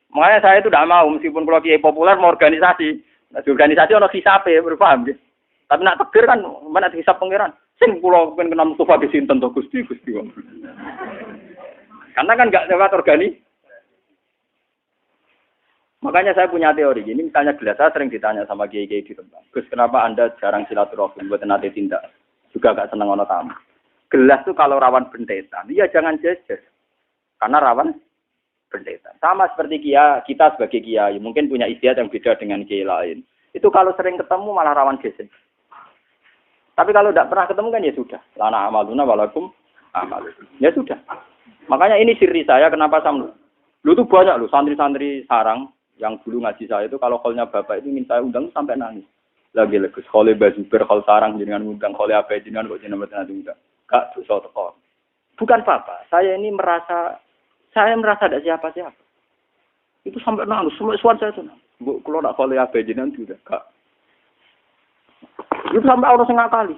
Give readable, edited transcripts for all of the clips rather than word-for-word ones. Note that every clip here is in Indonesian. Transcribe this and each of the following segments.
Makanya saya itu tidak mau meskipun kalau kiai populer mau organisasi. Nah, di organisasi ono hisape, berpaham nggih. Tapi nak tegir kan mana hisap pangeran. Sing kula pengen kenal Mustafa di sinten to Gusti. Karena kan enggak lewat organisasi. Makanya saya punya teori. Ini misalnya gelas, saya sering ditanya sama kiai-kiai di Rembang. Gus, kenapa Anda jarang silaturahmi buat nanti tindak? Juga gak senang ono tamu. Gelas itu kalau rawan bentetan, ya jangan jejes. Karena rawan bentetan. Sama seperti kita sebagai kiai, mungkin punya istiadat yang beda dengan kiai lain. Itu kalau sering ketemu malah rawan jejes. Tapi kalau tidak pernah ketemu kan ya sudah. Lana amaluna walakum amalukum. Ya sudah. Makanya ini siri saya kenapa sama. Lu tuh banyak lu santri-santri sarang yang dulu ngaji saya itu kalau kolnya bapak itu minta undang sampai nangis. Lagi legus khole bazuber khol sarang jenengan undang khole apa jenengan kok jenengan nanti undang. Gak dosa teko. Bukan apa. Saya merasa ada siapa-siapa. Itu sampai nangis semua suara saya itu. Bu kalau nak khole apa jenengan juga gak. Itu sampai orang sing ngakali.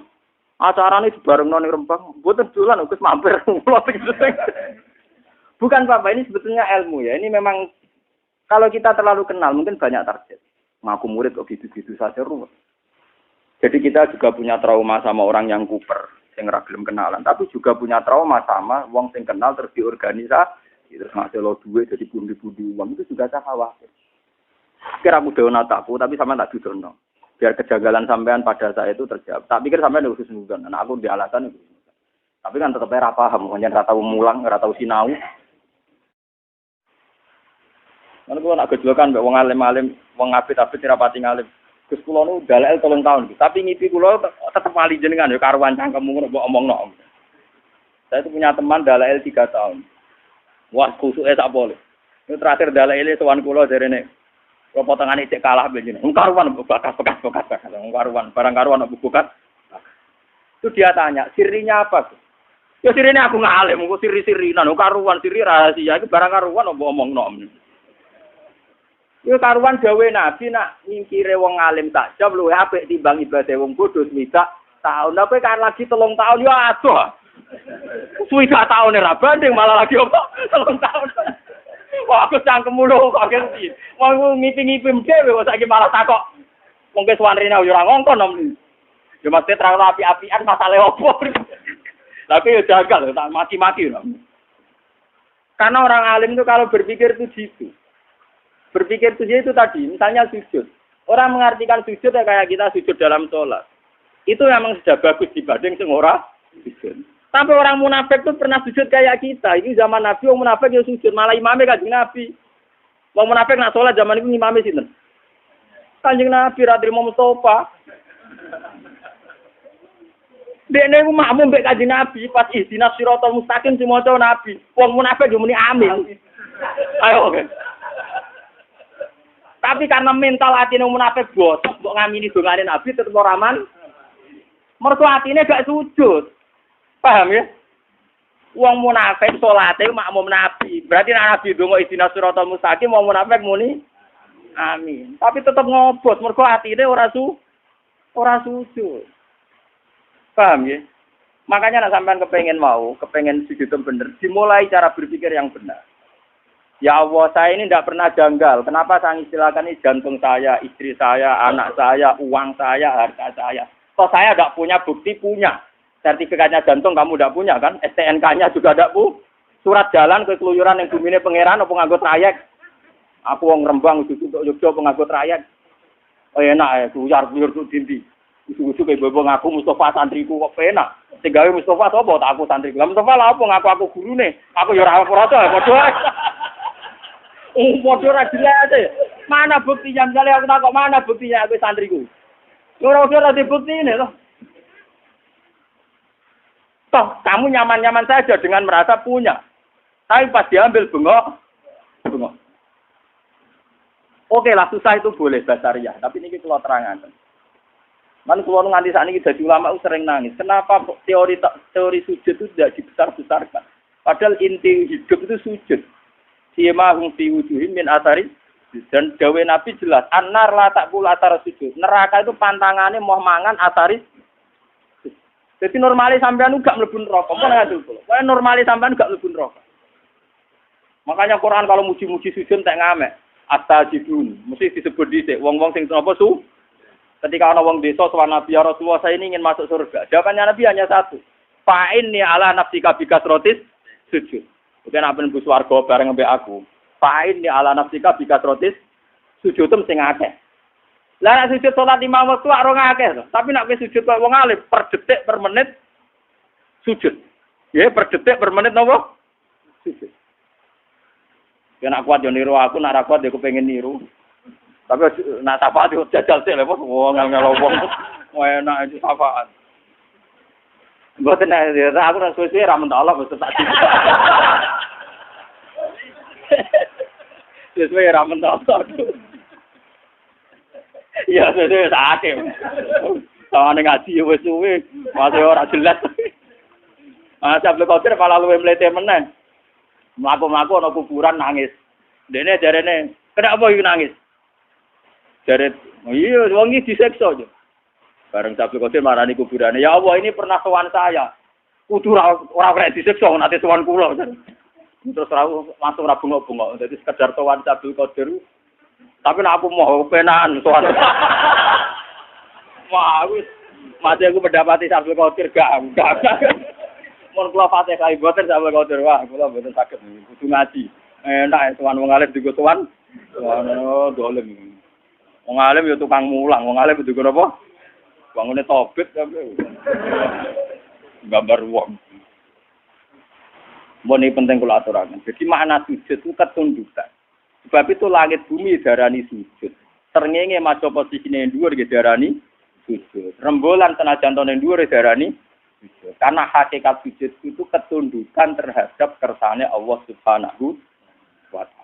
Acarane dibarengno ning Rembang, mboten dolan Gus mampir kula Bukan Bapak, ini sebetulnya ilmu ya. Ini memang kalau kita terlalu kenal mungkin banyak target. Ngaku murid kok gitu-gitu saja ruwet. Jadi kita juga punya trauma sama orang yang kuper, yang ora gelem kenalan, tapi juga punya trauma sama wong sing kenal terus diorganisasi, terus ngasih lo duit jadi pundi-pundi uang itu juga saya khawatir. Kira aku dono takku tapi sama tak didono. Biar kejanggalan sampean pada saat itu terjawab. Tak pikir sampean khusus nudan. Nah, aku di alasan itu. Tapi kan tetep ora paham, hanya ora tau mulang, ora tau sinau. Lan kula nak gejolokan mbek wong alim-alim, wong apit-apit ora pati ngalim. Gus kula nu dalel 3 tahun. Tapi ngipi kula tetep wali jenengan ya karuan cangkemmu ngono mbok omongno. Saya itu punya teman dalel 3 tahun. Wah, kusuke sak boleh. Itu terakhir dalele sowan kula jarene kalau potongan cek kalah begini, karuan bekas. Karuan, barang karuan bekas. Itu dia tanya, sirinya apa? Ya sirinya aku ngalim, aku siri-sirinan, karuan, siri rahasia, itu barang karuan apa omong nom. Ya karuan dawe nabi nak nyingkire wong alim tak jam luwe apik timbang ibadah wong bodoh swidak tahun. Apa kan lagi 3 tahun ya adoh. Swidak tahun ora banding malah lagi apa? 3 tahun. Wah, aku cangkemmu lho kok ngerti. Wong ngipi-ngipi dhewe kok saiki malah takok. Wong ke suwanrene ora ngongkon nom. Ya mesti terlalu api-apian masalah opo. Tapi ya jagal tak mati-mati lho. Karena orang alim itu kalau berpikir itu gitu. Berpikir itu tadi, misalnya sujud. Orang mengartikan sujud ya kayak kita sujud dalam sholat. Itu memang sudah bagus dibanding sing ora sujud. Tapi orang munafik itu pernah sujud kayak kita. Ini zaman Nabi, orang munafik yang sujud. Malah imamnya kanjeng Nabi. Orang munafik nak sholat zaman itu imamnya sinten. Kanjeng Nabi, Radri Mustafa. Dia ini makmum mbek kanjeng Nabi. Pas ihdinas siratal mustaqim si maca Nabi. Orang munafik yang muni amin. Ayo, oke. Tapi karena mental hati orang munafik botok. Mbok ngamini dongane Nabi tetep ora aman. Mergo atine gak sujud. Paham ya? Wong munafik salate makmum Nabi. Berarti nek Nabi ndonga ihdinas siratal mustaqim wong munafik muni amin. Tapi tetep ngobos mergo atine ora sujud. Paham ya? Makanya nek sampean kepengen sujud bener, dimulai cara berpikir yang benar. Ya Allah, saya ini tidak pernah janggal. Kenapa saya istilahkan ini jantung saya, istri saya, anak saya, uang saya, harta saya. Kok saya tidak punya bukti punya. Sertifikatnya jantung kamu tidak punya kan? STNK-nya juga tidak punya. Surat jalan ke keluyuran yang bumine pangeran apa nganggo trayek. Aku wong Rembang untuk Yogyo penganggo trayek. Oh enak ya, kuyar-kuyar tuh dindi. Usu-usu kayak bobo ngaku Mustafa santriku kok enak. Sing gawe Mustafa sapa tak aku santriku. Lah Mustafa lha apa ngaku aku gurune? Aku ya ora ora padha. Padha ra jelas. Mana buktinya? Misalnya aku takok mana buktinya aku santriku. Ora dibuktine loh. Toh, kamu nyaman-nyaman saja dengan merasa punya. Tapi pas diambil bengok. Oke lah, susah itu boleh basariah. Tapi ini kalau terangan. Man kalau nganti saat ini jadi ulama sering nangis. Kenapa teori sujud itu tidak dibesar-besarkan? Padahal inti hidup itu sujud. Siyamahum fi wujuhim min asari. Dan dawe Nabi jelas. Anar la takul atar sujud. Neraka itu pantangannya mau mangan asari. Jadi normalis sampean gak mlebu neraka. Kok ngatur kula. Wae normalis sampean gak mlebu neraka. Makanya Quran kalau muji-muji sujud tak ngamek. Astajibun. Mesti disebut dhisik wong-wong sing napa ketika ana wong desa sowan Nabi ya Rasulullah saya ini ingin masuk surga. Jawabannya Nabi hanya satu. Fa'inni ala nafsika bikasrotis sujud. Bukan apa nembus warga bareng mbek aku. Fa'inni ala nafsika bikasrotis sujud sing akeh. Lah nek sujud salat 5 wektu ora ngakeh to. Tapi nek wis sujud kok wong alim per detik per menit sujud. Ya per detik per menit napa? Sujud. Ya nak kuat yo niru aku, nak ra kuat yo kepengin niru. Tapi nak syafaat yo jajal sik lho, wong ngel-ngel wong. Enak itu syafaat. Mboten aku ora suwe-suwe ra mentolok wis tak. Suwe-suwe ra mentolok. Ya suwe-suwe sakit. Sawane ngaji yo wis suwe, masih ora jelas. Abdul Qadir malah luwih mlete meneh. Mlaku-mlaku ana kuburan nangis. Dene jarene, "Kenapa iki nangis?" Jare, "Iya, wong iki disiksa aja." Bareng Abdul Qadir marani kuburane, "Ya Allah, ini pernah sowan saya. Kudu ora kena disiksa nate sowan kula." Terus langsung ra bungok-bungok. Dadi sekedar sowan Abdul Qadir. Tapi nek aku mau penahan sowan. Wah, wis mati aku mendapati Abdul Qadir gak. Mun kula Fatihah boten Abdul Qadir, wah kula boten saged kudu ngaji. Enak sowan wong alim digo sowan. Ono dolen. Wong alim ya tukang mulang, wong alim digo apa? Bangune tobit tapi gambar wong. Mun iki penting kula aturaken. Jadi makna sujud itu ketundukan. Sebab itu langit bumi darani sujud. Srengenge maca posisine dhuwur nggih darani sujud. Rembulan senajan tone dhuwur darani sujud. Karena hakikat sujud itu ketundukan terhadap kersane Allah Subhanahu wa taala.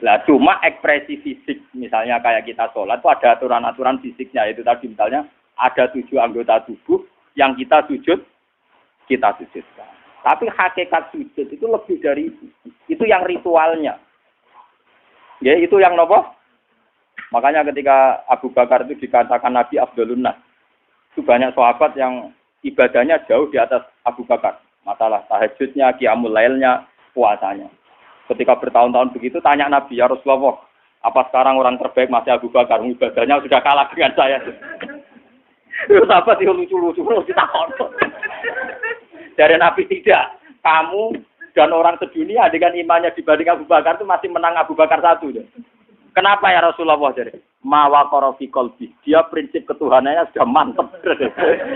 Lah cuma ekspresi fisik misalnya kayak kita sholat itu ada aturan-aturan fisiknya itu tadi misalnya ada 7 anggota tubuh yang kita sujudkan. Tapi hakikat sujud itu lebih dari itu. Itu yang ritualnya. Ya, itu yang nopo. Makanya ketika Abu Bakar itu dikatakan Nabi Abdulun Nas. Itu banyak sahabat yang ibadahnya jauh di atas Abu Bakar. Masalah tahajudnya, qiyamul lailnya, puasanya. Ketika bertahun-tahun begitu tanya Nabi, "Ya Rasulullah, apa sekarang orang terbaik masih Abu Bakar? Ibadahnya sudah kalah dengan saya." Sahabat itu lucu-lucu ditakon. Dari Nabi tidak. Kamu dan orang sedunia dengan imannya dibanding Abu Bakar itu masih menang Abu Bakar satu. Kenapa ya Rasulullah? Jadi mawakoro fi qalbi. Dia prinsip ketuhanannya sudah mantap.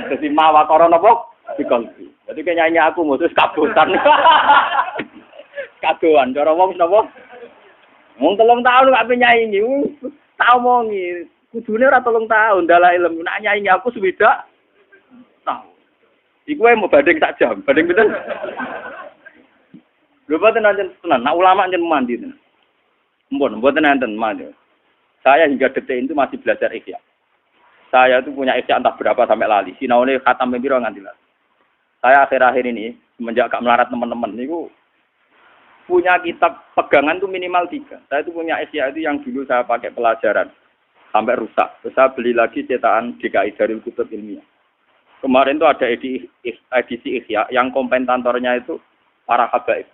Jadi mawakoro napa fi qalbi. Jadi kayak nyanyi aku mutus kabutan. Kadoan cara wong napa? Wong 3 tahun gak penyanyi. Tak omongi. Kudune ora 3 tahun dalah ilmu. Nak nyanyi aku suwidak tahun. Iku wae mau banding sak jam. Banding pinten? Lho boten nanten tenan. Nak ulama njen mandi. Mbon, mboten nanten mandi. Saya hingga detik itu masih belajar ihya. Saya itu punya ihya entah berapa sampai lali. Sinaune khatam piro nganti lali. Saya akhir-akhir ini semenjak gak melarat teman-teman niku punya kitab pegangan itu minimal 3. Saya itu punya ihya itu yang dulu saya pakai pelajaran sampai rusak. Terus saya beli lagi cetakan DKI Darul Kutub Ilmiah. Kemarin itu ada edisi ihya yang komentatornya itu para habaib.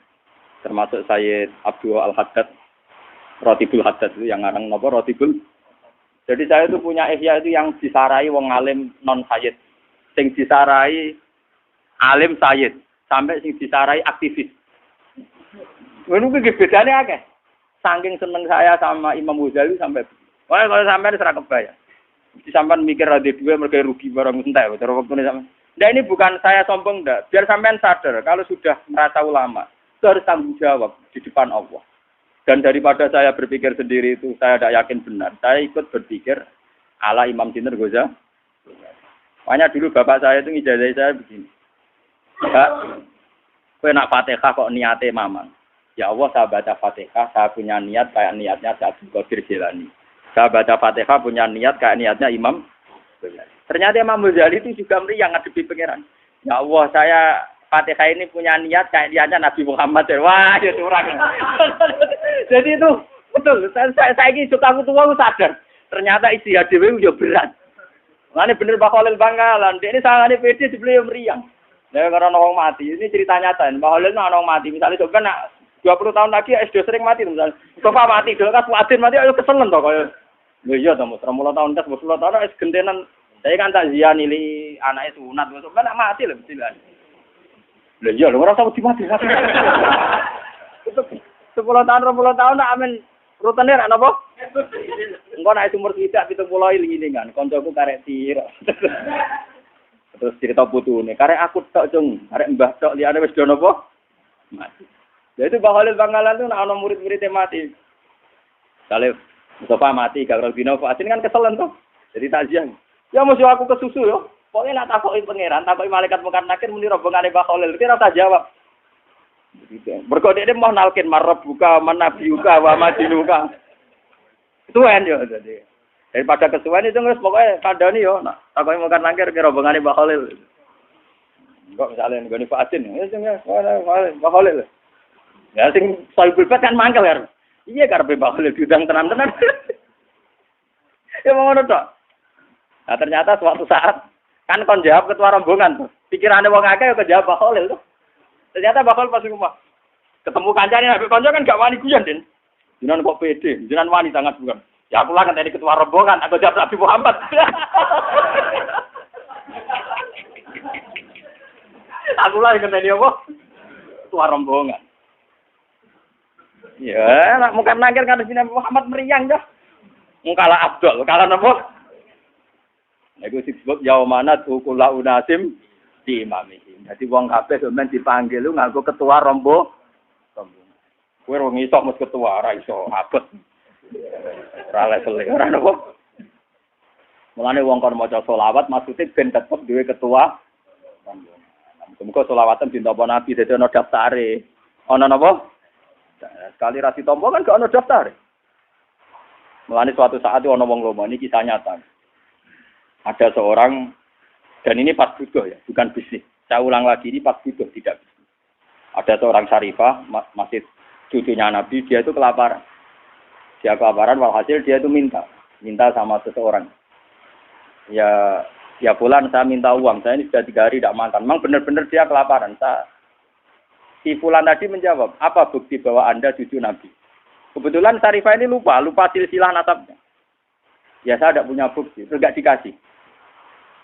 Termasuk Sayyid Abdul Al-Haddad, Rotibul Haddad itu yang ngarang napa Rotibul. Jadi saya itu punya ihya itu yang disarai wong alim non sayyid. Sing disarai alim sayyid, sampai sing disarai aktivis. Ngono kuwi bedane akeh. Saking seneng saya sama Imam Ghazali sampai wah kalau sampai ora kebayang. Sampean mikir ada dua mereka rugi barang entek terus waktu ini sampean. Nah ini bukan saya sombong ndak, biar sampean sadar kalau sudah merasa ulama itu harus tanggung jawab di depan Allah. Dan daripada saya berpikir sendiri itu saya tidak yakin benar, saya ikut berpikir ala Imam Sinten Ghazali. Makanya dulu bapak saya itu ngijazah saya begini. Pak, kowe nak Fatihah kok niate mamang. Ya Allah saya baca Fatihah, saya punya niat kayak niatnya Abdul Qadir Jilani. Saya baca Fatihah punya niat kayak niatnya Imam Ghazali. Ternyata Imam Ghazali itu juga meriang ngadepi pangeran. Ya Allah, saya Fatihah ini punya niat kayak niatnya Nabi Muhammad. Wah, itu orang. Jadi itu betul. Saya ini suka tua aku sadar. Ternyata isi HDW itu berat. Ini bener Pak Khalil Bangkalan. Ini sangat PD dibeli meriang. Ya karena orang mati. Ini cerita nyata. Pak Khalil itu orang mati. Misalnya coba nak 20 tahun lagi SD sering mati misalnya. Mustafa mati, Dolkas Wadin mati ayo keselen to kaya. Lho iya to, 30 tahun tes 10 tahun wis gentenan. Saya kan tak zian nili anake sunat, besok kan mati lho betulan. Lho iya lho ora tau dimati. 10 tahun 20 tahun nak amin rutene ra napa? Engko nek umur tidak 70 ini kan, kancaku karek sira. Terus cerita putune, karek aku tok cung, karek mbah tok liyane wis do napa? Mati. Ya itu Mbah Khalil Bangkalan itu ana murid-muridnya mati. Kalau Mustafa mati, gak Rodino Fatin kan keselen tuh. Jadi takziah. Ya mesti aku kesusu yo. Pokoknya nak takoki pangeran, takoki malaikat mungkar nakir muni rombongane Mbah Khalil, kira ora jawab. Mergo dhekne mau nalkin marab buka manabiuka wa madinuka. Tuan yo jadi. Daripada kesuwen itu wis pokoke kandhani yo nak takoki mungkar nakir kira rombongane Mbah Khalil. Enggak misalnya nggone Fatin, ya sing Mbah Khalil. Ya sing Sohibul Bait kan mangkel kan. Iya karepe Mbah Khalil diundang tenan-tenan. Ya ngono tok. Nah ternyata suatu saat kan kon jawab ketua rombongan tuh. Pikirane wong akeh ya kejawab Mbah Khalil tuh. Ternyata Mbah Khalil pas rumah. Ketemu kancane habis kanca kan gak wani guyon, Den. Jenengan kok pede, jenengan wani sangat bukan. Ya aku lah ngenteni ketua rombongan, aku jawab Nabi Muhammad. Aku lah ngenteni apa? Ketua rombongan. Ya, nak mungkin nangkir kan di sini Muhammad meriang dah. Mungkalah Abdul, kalah nopo. Nah, itu disebut yaumana tukula unasim di imamihim. Jadi wong kabeh sampeyan dipanggil lu nganggo ketua rombongan. Kowe ora iso mus ketua, ora iso abot. Ora level ora nopo. Mulane wong kon maca selawat maksude ben tetep duwe ketua rombongan. Muga selawatan ditampa Nabi dadi ana daftare. Ana napa? Sekali rasi tompo kan gak ada daftar. Mulane suatu saat itu ono wong lomo, ini kisah nyata. Ada seorang, dan ini pas butuh ya, bukan bisnis. Saya ulang lagi, ini pas butuh, tidak bisnis. Ada seorang syarifah, masih cucunya Nabi, dia itu kelaparan. Dia kelaparan, walhasil dia itu minta sama seseorang. Ya bulan saya minta uang, saya ini sudah 3 hari tidak makan. Memang benar-benar dia kelaparan. Si Fulan tadi menjawab, apa bukti bahwa Anda cucu Nabi? Kebetulan Syarifah ini lupa silsilah nasabnya. Ya saya tidak punya bukti, terus gak dikasih.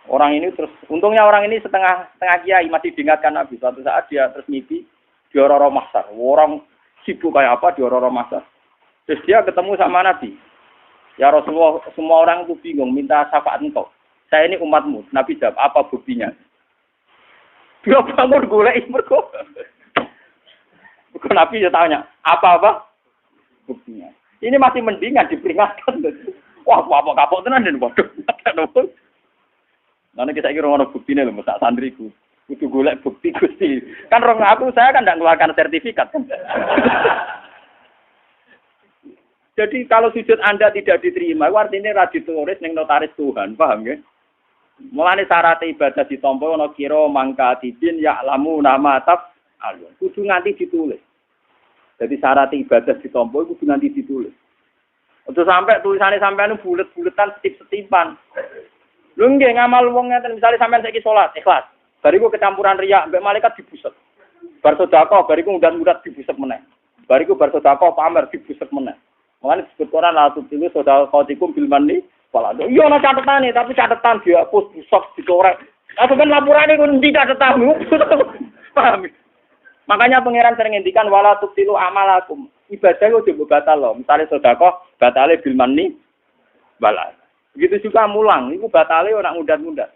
Orang ini terus, untungnya orang ini setengah kiai, masih diingatkan Nabi. Suatu saat dia terus mimpi, di Roro Mahsar. Orang sibuk kayak apa di Roro Mahsar. Terus dia ketemu sama Nabi. Ya Rasulullah, semua orang itu bingung, minta syafaat engkau. Saya ini umatmu. Nabi jawab, apa buktinya? Dia bangun golek mergo. Nabi dia tanya, apa buktinya? Ini masih mendingan diperingatkan. Wah, apa kapok tenan den waduh. Nanti kita kira ono buktine lho, sak santriku. Kudu golek bukti Gusti. Kan saya kan ndak ngeluarkan sertifikat kan. Jadi kalau sujud Anda tidak diterima, artinya ra ditulis ning notaris Tuhan, paham nggih? Mulane syarat ibadah ditampa ana kira mangka tidin ya'lamu nama tab alun. Kudu nganti ditulis. Jadi syarat ibadah ditampa kudu nganti ditulis. Untuk sampai tulisannya sampean bulet-buletan setip-setipan. Lho nggih ngamal wong ngeten misale sampean saiki salat ikhlas. Bariku kecampuran riya mbek malaikat dibuset. Bar sedekah bariku undat-undat dibuset meneh. Bariku bar sedekah pamer dibuset meneh. Mulane disebut Quran la tutilu sedekahatikum bil manni wal adha. Iya ana catetane tapi catetan dihapus busok dicorek. Aku kan lapurane ku ndi catetanmu. Paham? Makanya pangeran sering ngendikan wala tutilu amalakum. Ibadah yo coba batal loh. Misale sedekah batale bil manni wal adha. Begitu juga mulang, itu batale ora ngudat-ngudat.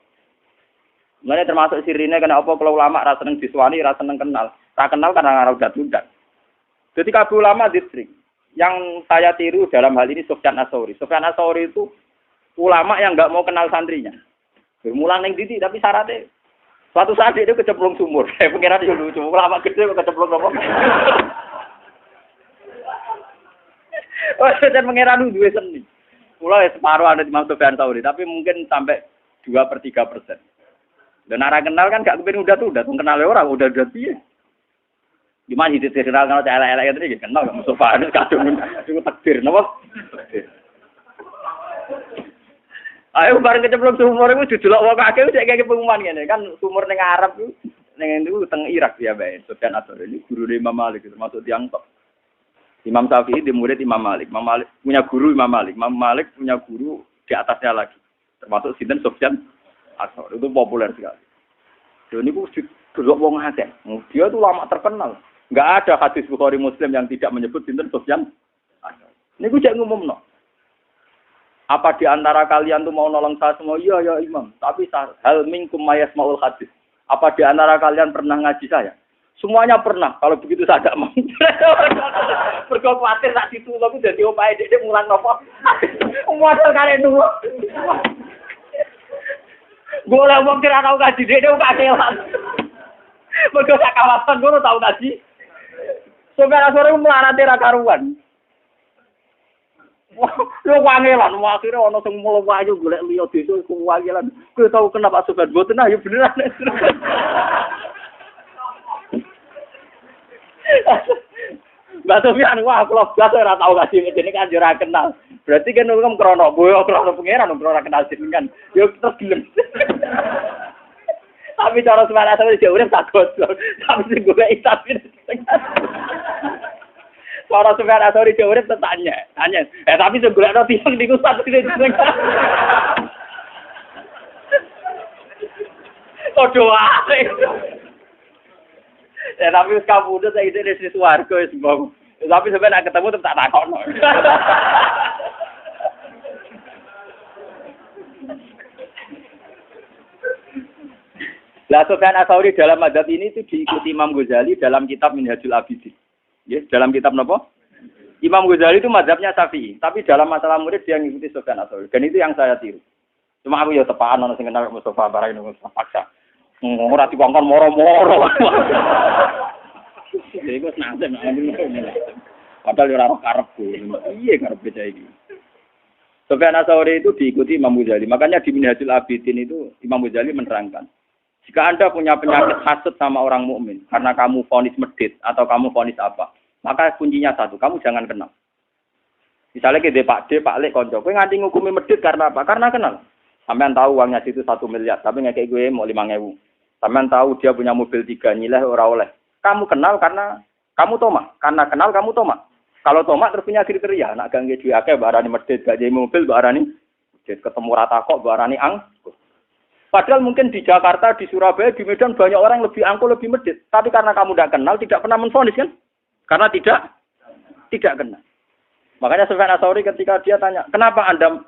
Mulane termasuk sirine kena apa kalau ulama ra seneng diswani, ra seneng kenal. Ra kenal karena ora udat-udat. Jadi kabeh ulama distrik. Yang saya tiru dalam hal ini Sufyan Ats-Tsauri. Sufyan Ats-Tsauri itu ulama yang enggak mau kenal santrinya. Bermulang ning titik tapi syaratnya suatu saat dia kecemplung sumur. Pengiran yo lucu, ulama gede kok kecemplung apa? Oh, dan pengiran duwe seni. Mulai separuh ada di Sufyan Ats-Tsauri, tapi mungkin sampai 2/3%. Dan arah kenal kan gak kepen udah kenal orang udah piye. Gimana hidup kenal kalau elek-elek itu kenal gak Mustafa itu kadung takdir napa? Ayo bareng kecemplung sumur iku didelok wong akeh cek kaya pengumuman ngene kan sumur ning Arab iku ning itu teng Irak ya bae. Sufyan Ats-Tsauri ini guru Imam Malik termasuk tiyang top. Imam Syafi'i di murid Imam Malik. Imam Malik punya guru Imam Malik. Imam Malik punya guru di atasnya lagi. Termasuk sinten Sufyan Ats-Tsauri. Itu populer sekali. Dan ini delok wong akeh. Dia itu lama terkenal. Enggak ada hadis Bukhari Muslim yang tidak menyebut sinten Sufyan Ats-Tsauri. Niku jek ngumumno. Apa di antara kalian tuh mau nolong saya semua? Iya ya Imam. Tapi hal minkum mayasmaul hadis. Apa di antara kalian pernah ngaji saya? Semuanya pernah. Kalau begitu saya tidak mau. Berkau khawatir tak situ aku jadi opai dia mulang nopo. Modal kalian dulu. Boleh wong kira tahu ngaji dia udah kelan. Berkau sak kawasan gue tahu ngaji. Sampai sore melarati ra karuan. Lu wangelan, akhirnya ono sing mulai wayu golek liya desa iku wangelan. Kowe tau kenapa sobat boten ayo beneran. Mbak Sofyan, wah kalau biasa ora tau kasih ngene kan ora kenal. Berarti kan wong krono boyo krono pangeran ora kenal jenengan. Yo terus gelem. Tapi cara semana sampe dia urip tak goblok. Tapi sing golek tapi. Para Sufyan Ats-Tsauri jawab tanya. Tapi sing golekno tiyang niku satu jeneng. Padha wae. Tapi wis kabudut saiki dhewe swarga wis mbok. Tapi sampeyan nek ketemu tetep tak takokno. Lah Sufyan Ats-Tsauri dalam madzhab ini itu diikuti Imam Ghazali dalam kitab Minhajul Abidin. Ya, dalam kitab napa? Imam Ghazali itu madzhabnya Syafi'i, tapi dalam masalah murid dia ngikuti Sufyan Ats-Tsauri. Dan itu yang saya tiru. Cuma aku ya tepaan ana sing kenal Mustafa Barang itu paksa. Ora dikongkon moro-moro. Iku senasem padahal ora ora karepku. Iya karepe cah iki. Sufyan Ats-Tsauri itu diikuti Imam Ghazali. Makanya di Minhajul Abidin itu Imam Ghazali menerangkan, jika Anda punya penyakit hasad sama orang mukmin karena kamu vonis medit atau kamu vonis apa, maka kuncinya satu, kamu jangan kenal. Misalnya kita Pak D, Pak Lek, konco, kowe nganti ngukumi medit karena apa? Karena kenal. Sampean tahu uangnya situ 1 miliar, tapi ngekek gue mau 5.000. Sampean tahu dia punya mobil 3 nyileh ora oleh. Kamu kenal karena kamu toma, karena kenal kamu toma. Kalau toma terus punya kriteria, nak gangge duwe akeh barani medit, gak jadi mobil barani medit, ketemu rata kok barani angkut. Padahal mungkin di Jakarta, di Surabaya, di Medan banyak orang lebih angkuh, lebih medit. Tapi karena kamu tidak kenal, tidak pernah menvonis kan? Karena tidak kenal. Makanya Sufyan Ats-Tsauri ketika dia tanya, kenapa Anda,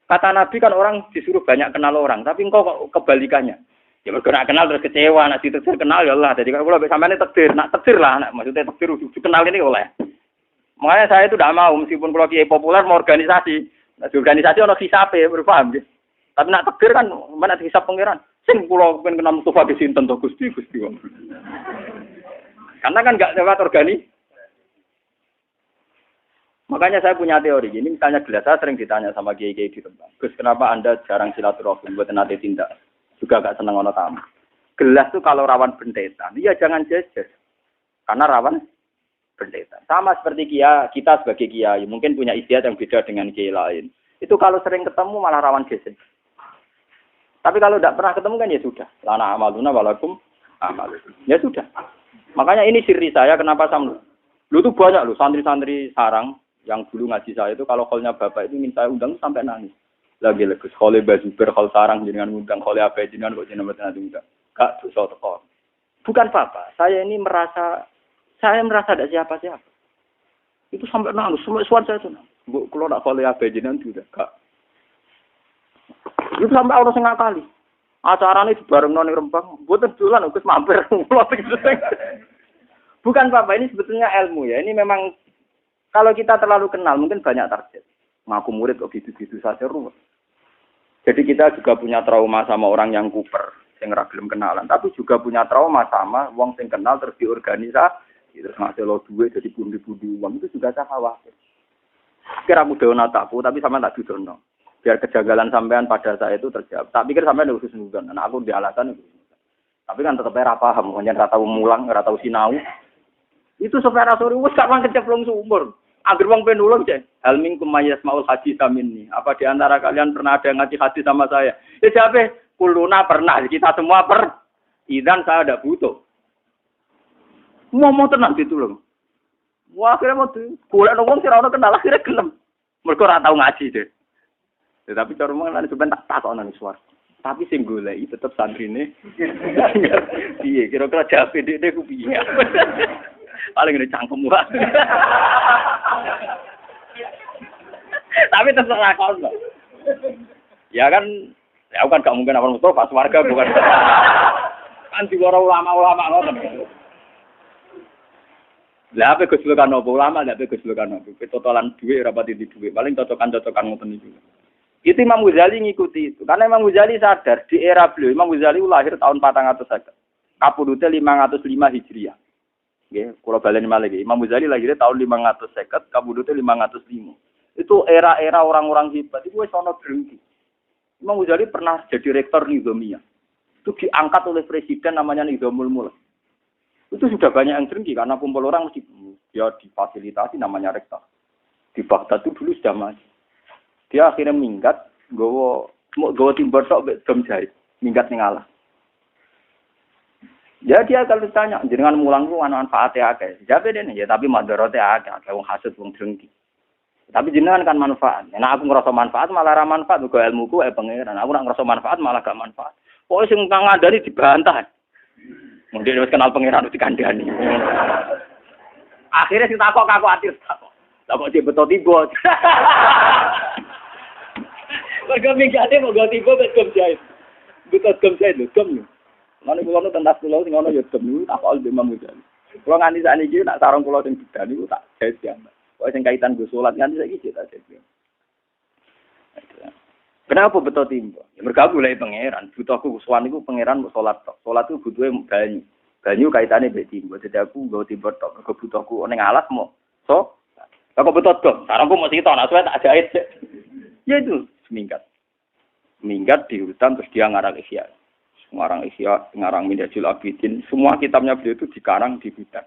kata Nabi kan orang disuruh banyak kenal orang, tapi engkau kok kebalikannya. Ya mereka kenal terus kecewa, nak ditektir kenal ya Allah. Jadi kalau sampai ini tektir, nak tektir lah, nak maksudnya tektir kenal ini oleh. Makanya saya itu tidak mau, meskipun kalau kiai populer mau organisasi, nah, di organisasi orang hisape, berpaham gitu. Tapi nak takdir kan mana hisab pangeran. Sing kula pengen kenal Mustafa di sinten to Gusti. Karena kan enggak lewat organik. Makanya saya punya teori gini, misalnya gelas saya sering ditanya sama kiai-kiai di tempat. Gus, kenapa Anda jarang silaturahmi buat nanti tindak? Juga enggak senang ono tamu. Gelas tuh kalau rawan bentetan, ya jangan jejes. Karena rawan bentetan. Sama seperti kita sebagai kiai, mungkin punya istiadat yang beda dengan kiai lain. Itu kalau sering ketemu malah rawan geses. Tapi kalau tidak pernah ketemu kan ya sudah. Lana amaluna walakum amalukum. Ya sudah. Makanya ini siri saya kenapa sama. Lu tuh banyak lu santri-santri sarang yang dulu ngaji saya itu kalau kolnya bapak itu minta undang sampai nangis. Lagi legus khole bazuber khol sarang jenengan undang khole apa jenengan kok jenengan nanti undang. Gak dosa teko. Bukan apa. Saya merasa ada siapa-siapa. Itu sampai nangis semua suara saya itu. Bu kalau nak khole apa jenengan sudah gak. Itu sampai orang setengah kali. Acaranya bareng noni Rembang. Buatan dolan, Gus mampir. Bukan Bapak, ini sebetulnya ilmu ya. Ini memang, kalau kita terlalu kenal, mungkin banyak target. Ngaku murid kok gitu-gitu saja ruwet. Jadi kita juga punya trauma sama orang yang kuper. Yang belum kenalan. Tapi juga punya trauma sama wong sing kenal terus diorganisasi. Terus ngasih lo duit, jadi bundi-bundi uang. Itu juga saya khawatir. Kira aku doa takku, tapi sama tak didono. Biar kejanggalan sampean pada saat itu terjawab. Tak pikir sampean khusus nudan. Nah, aku di alasan itu. Tapi kan tetep ora paham, hanya ora tau mulang, ora tau sinau. Itu Sufyan Ats-Tsauri wis sak mangkep plong sumur. Angger wong pengen nulung, Cek. Hal minkum mayasmaul hadits minni. Apa di antara kalian pernah ada yang ngaji hadis sama saya? Ya jawab, kuluna pernah, kita semua Idan saya ada butuh. Ngomong tenang gitu loh. Wah, akhirnya mau golek wong sing ora kenal akhirnya gelem. Mergo ora tau ngaji deh. Tapi cara mengenai sebentar tak takonan suara. Tapi sing goleki tetep santrine. Piye kira-kira jape dhek ku piye? Paling ngene cangkem wae. Tapi tetep lakon. Ya kan, ya kan gak mungkin apa Mustafa warga bukan. Kan diwara ulama-ulama ngoten. Lah ape gejolokan apa ulama, lah ape gejolokan apa. Totalan dhuwit rapati di dhuwit. Paling cocokan-cocokan ngoten iki. Itu Imam Ghazali ngikuti itu. Karena Imam Ghazali sadar di era beliau, Imam Ghazali lahir tahun 450. Kapudute 505 Hijriah. Nggih, kula baleni malih iki. Imam Ghazali lahir tahun 550, kapudute 505. Itu era-era orang-orang hebat. Itu wis ana drengki. Imam Ghazali pernah jadi rektor Nizamiyah. Itu diangkat oleh presiden namanya Nizamul Mulk. Itu sudah banyak yang drengki karena kumpul orang mesti dia difasilitasi namanya rektor. Di Baghdad itu dulu sudah masih. Dia akhirnya minggat, gowo timber tok dom jahit, minggat ning alas. Ya dia kalau ditanya, jenengan mulang ku ana manfaate akeh. Jabe dene ya tapi madharate akeh, wong hasud wong drengki. Tapi jenengan kan manfaat. Nek aku ngerasa manfaat malah ra manfaat uga ilmuku pangeran. Aku nek ngerasa manfaat malah gak manfaat. Pokoke sing ngandani dibantah. Mungkin wis kenal pangeran wis dikandani. Akhirnya sing takok aku atir takok. Lah kok beto tiba. Mergo mingkate kok go tiba wis gem jahit. Betul gem jahit lho, gem. Mane kula nu tentas kula sing ana ya gem niku tak kok Imam Ghazali. Kula nganti sakniki nak sarung kula sing bedan niku tak jahit ya. Kok sing kaitan go salat nganti saiki tak jahit. Kenapa betul timba? Ya mergo mulai pangeran, butuhku suwan niku pangeran mau salat tok. Salat itu butuhe banyu. Banyu kaitane mbek timba. Dadi aku nggo timba tok mergo butuhku ning alas mau. So, kok betul dong. Sarungku mau sitok, nak suwe tak jahit. Ya itu minggat di hutan terus dia ngarang Ihya. Ngarang Ihya, ngarang Minhajul Abidin. Semua kitabnya beliau itu dikarang di hutan.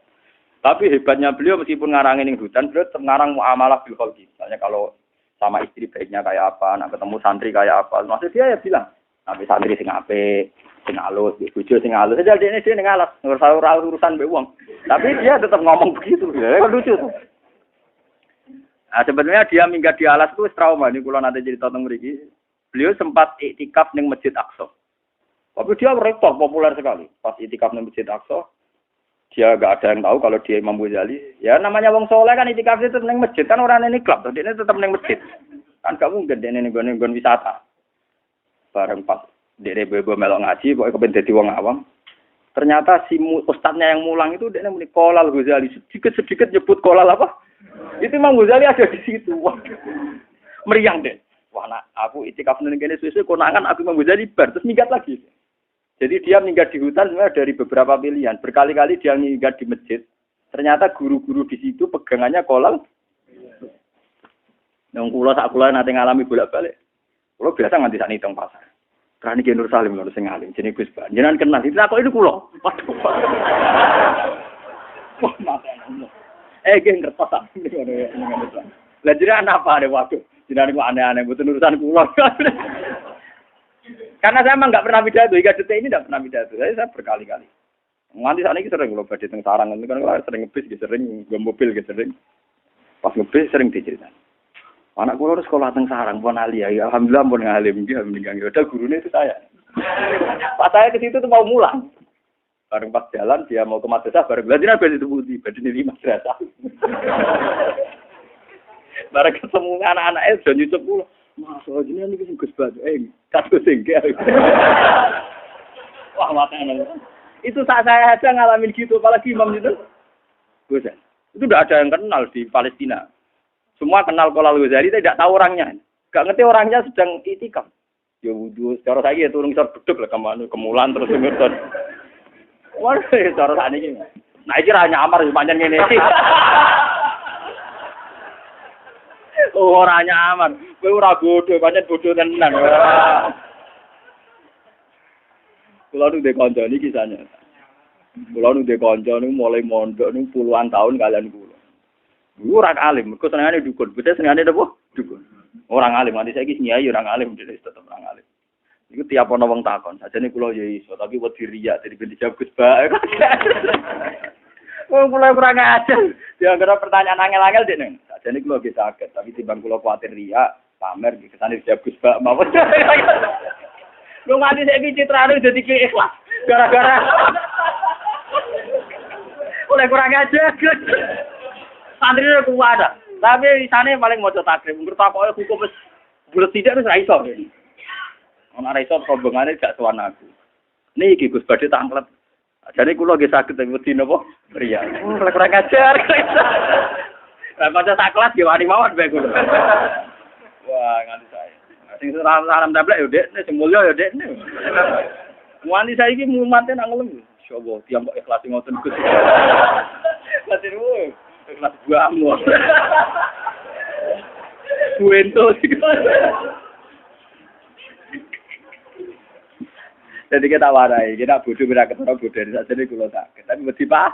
Tapi hebatnya beliau meskipun ngarangin di hutan, beliau tetap ngarang muamalah bil khalqi. Misalnya kalau sama istri baiknya kayak apa, nak ketemu santri kayak apa. Maksud dia ya bilang, nabi santri sing apik, sing alus, bojo sing alus. Jadi dia ning alas, urusan mbek wong. Tapi dia tetap ngomong begitu. Ya kan lucu tuh. Nah, sebenarnya dia minggat di alas itu trauma. Ini kalau nanti cerita tentang mriki. Beliau sempat iktikaf di Masjid Aqsa. Tapi dia rektor populer sekali. Pas iktikaf di Masjid Aqsa, dia nggak ada yang tahu kalau dia Imam Ghazali. Ya namanya wong soleh kan iktikaf itu di masjid. Kan orang ini klub. Dia tetap di masjid. Kan kamu gede ini gon wisata. Bareng pas dia bebo melok ngaji, pokoknya kepen dadi wong awam. Ternyata si ustadznya yang mulang itu dia muni Qolal Ghazali. Sedikit nyebut Qolal apa? Itu Imam Ghazali ada di situ. Waduh. Meriang deh. Wah, nak aku itikaf ning kene suwe-suwe konangan aku Imam Ghazali bar terus minggat lagi. Jadi dia minggat di hutan sebenarnya dari beberapa pilihan. Berkali-kali dia minggat di masjid. Ternyata guru-guru di situ pegangannya kolal. Nang kula sak kula nate ngalami bolak-balik. Kula biasa nganti sak nitong pasar. Kan iki Nur Salim lho sing alim jenenge Gus Ban. Jenengan kenal iki kok itu kula. Waduh. Wah, maten. Geng kertas tak ngono ya. Lah jenengan apa ada waduh. Jenengan kok aneh-aneh mboten urusan kula. Karena saya memang nggak pernah pidato, hingga detik ini nggak pernah pidato. Saya berkali-kali. Nganti saat ini sering kalau badhe teng sarang itu kan sering ngebis, sering nggo mobil, sering. Pas ngebis sering diceritain. Anak kula sekolah teng sarang pun alia, ya alhamdulillah pun ngalim dia meninggal. Ada gurunya itu saya. Pas saya ke situ tuh mau mulang. Bareng pas jalan dia mau ke madrasah bareng belajar badhe disebuti badhe di madrasah. Bareng ketemu anak-anak sudah nyucup kula. Mas, ini kan sing Gus Batu. Kados sing wah, matane. Itu saat saya aja ngalamin gitu, apalagi imam itu. Gus. Itu udah ada yang kenal di Palestina. Semua kenal Qolal Ghazali, tidak tahu orangnya. Gak ngerti orangnya sedang itikaf. Ya wudu, cara saya turun isor beduk lah kemulan terus ngerti. Wah, cara sakniki. Nah, iki ra nyamar pancen ngene iki. Ora nyaman. Kowe ora bodho, pancen bodho tenan. Kula nu de kanca niki kisahnya. Kula nu de kanca niku mulai mondok niku puluhan tahun kalian kula. Ora alim, mergo senengane dukun. Beda senengane apa? Dukun. Orang alim, nanti saiki nyai orang alim dhewe tetep orang alim. Iku tiap ana wong takon, sajane kula ya iso, tapi wedi riya dadi ben dijawab Gus Ba. Wong kula kurang ajar. Dia kira pertanyaan angel-angel dek neng. Sajane kula nggih saged, tapi timbang kula kuwatir riya, pamer nggih kesane siap Gus Bak mawon. Lu mati saiki citrane dadi ikhlas. Gara-gara oleh kurang ajar. Santri ku ada. Tapi isane paling maca takrib. Ngur takoke hukum wis bulet tidak wis ra iso. Ana ra iso rombongane gak sowan aku. Niki Gus badhe tanglet. Jadi kula nggih saged wedi napa? Riya. Kurang ajar. Lah padha sak kelas nggih wani mawon bae kula. Wah, nganti saya. Sing salam tablek yo Dek, sing mulya yo Dek. Wani saiki mumate nang ngelem. Insyaallah tiang kok ikhlas ngoten Gus. Lah terus ikhlas buahmu. Buento. Jadi kita warai, kita bodoh kita ketara bodoh dari saat ini kalau tak, tapi mesti pak.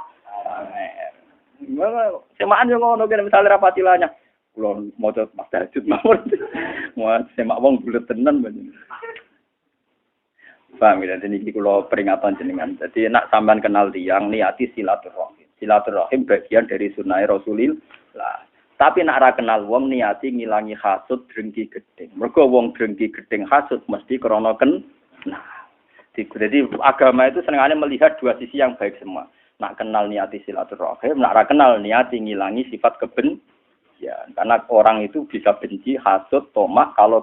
Semaan yang ngono kan misalnya rapatilanya, kalau mau coba mas Dajud mau semak wong bulat tenan banyak. Paham ya? Jadi kalau peringatan jenengan, jadi nak sampean kenal tiang niati silaturahim. Silaturahim bagian dari sunnah Rasulillah. Tapi nak ra kenal wong niati ngilangi hasud drengki gedeng. Mergo wong drengki gedeng hasud mesti krana nah. Jadi agama itu senangannya melihat dua sisi yang baik semua. Nak kenal niati silaturahim, nak ra kenal niati ngilangi sifat kebencian. Karena orang itu bisa benci, hasud, tomak kalau